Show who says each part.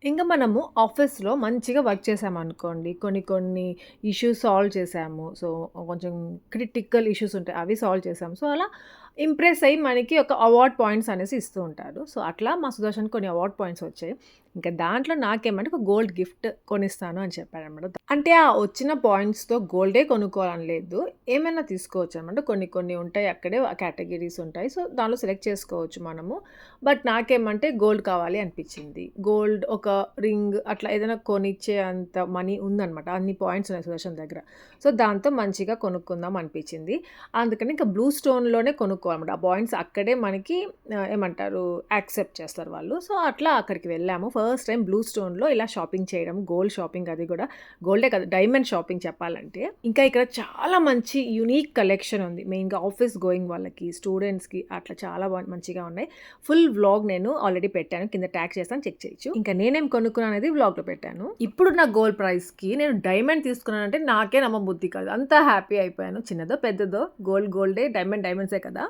Speaker 1: ఇంక మనము ఆఫీస్‌లో మంచిగా వర్క్ చేశామనుకోండి. కొన్ని కొన్ని ఇష్యూస్ సాల్వ్ చేశాము. సో, కొంచెం క్రిటికల్ ఇష్యూస్ ఉంటాయి. అవి సాల్వ్ చేశాము. సో, అలా ఇంప్రెస్ అయ్యి మనకి ఒక అవార్డ్ పాయింట్స్ అనేసి ఇస్తూ ఉంటారు. సో, అట్లా మా సుదర్శన్‌కి కొన్ని అవార్డ్ పాయింట్స్ వచ్చాయి. ఇంకా దాంట్లో నాకేమంటే ఒక గోల్డ్ గిఫ్ట్ కొనిస్తాను అని చెప్పాడనమాట. అంటే ఆ వచ్చిన పాయింట్స్‌తో గోల్డే కొనుక్కోవాలని లేదు. ఏమైనా తీసుకోవచ్చనమాట. కొన్ని కొన్ని ఉంటాయి అక్కడే కేటగరీస్ ఉంటాయి. సో, దానిలో సెలెక్ట్ చేసుకోవచ్చు మనము. బట్ నాకేమంటే గోల్డ్ కావాలి అనిపిచ్చింది. గోల్డ్ ఒక రింగ్ అట్లా ఏదైనా కొనిచ్చే అంత మనీ ఉందనమాట. అన్ని పాయింట్స్ ఉన్నాయి సుదర్శన్ దగ్గర. సో, దాంతో మంచిగా కొనుక్కుందాం అనిపిచ్చింది. అందుకని ఇంకా బ్లూ స్టోన్‌లోనే కొనుక్కోవాలన్నమాట. ఆ పాయింట్స్ అక్కడే మనకి ఏమంటారు యాక్సెప్ట్ చేస్తారు వాళ్ళు. సో, అట్లా అక్కడికి వెళ్ళాము. ఫస్ట్ టైమ్ బ్లూ స్టోన్‌లో ఇలా షాపింగ్ చేయడం. గోల్డ్ షాపింగ్ అది గూడా. గోల్డే కాదు డైమండ్ షాపింగ్ చెప్పాలంటే. ఇంకా ఇక్కడ చాలా మంచి యూనిక్ కలెక్షన్ ఉంది. మెయిన్‌గా ఆఫీస్ గోయింగ్ వాళ్ళకి, స్టూడెంట్స్‌కి అట్లా చాలా మంచిగా ఉన్నాయి. ఫుల్ వ్లాగ్ నేను ఆల్రెడీ పెట్టాను. కింద ట్యాగ్ చేస్తాను చెక్ చేయొచ్చు. ఇంకా నేనేం కొనుక్కున్నాననేది వ్లాగ్‌లో పెట్టాను. ఇప్పుడున్న గోల్డ్ ప్రైస్‌కి నేను డైమండ్ తీసుకున్నానంటే నాకే నమ్మబుద్ధి కాదు. అంత హ్యాపీ అయిపోయాను. చిన్నదో, పెద్దదో గోల్డ్ గోల్డే, డైమండ్ డైమండ్సే కదా!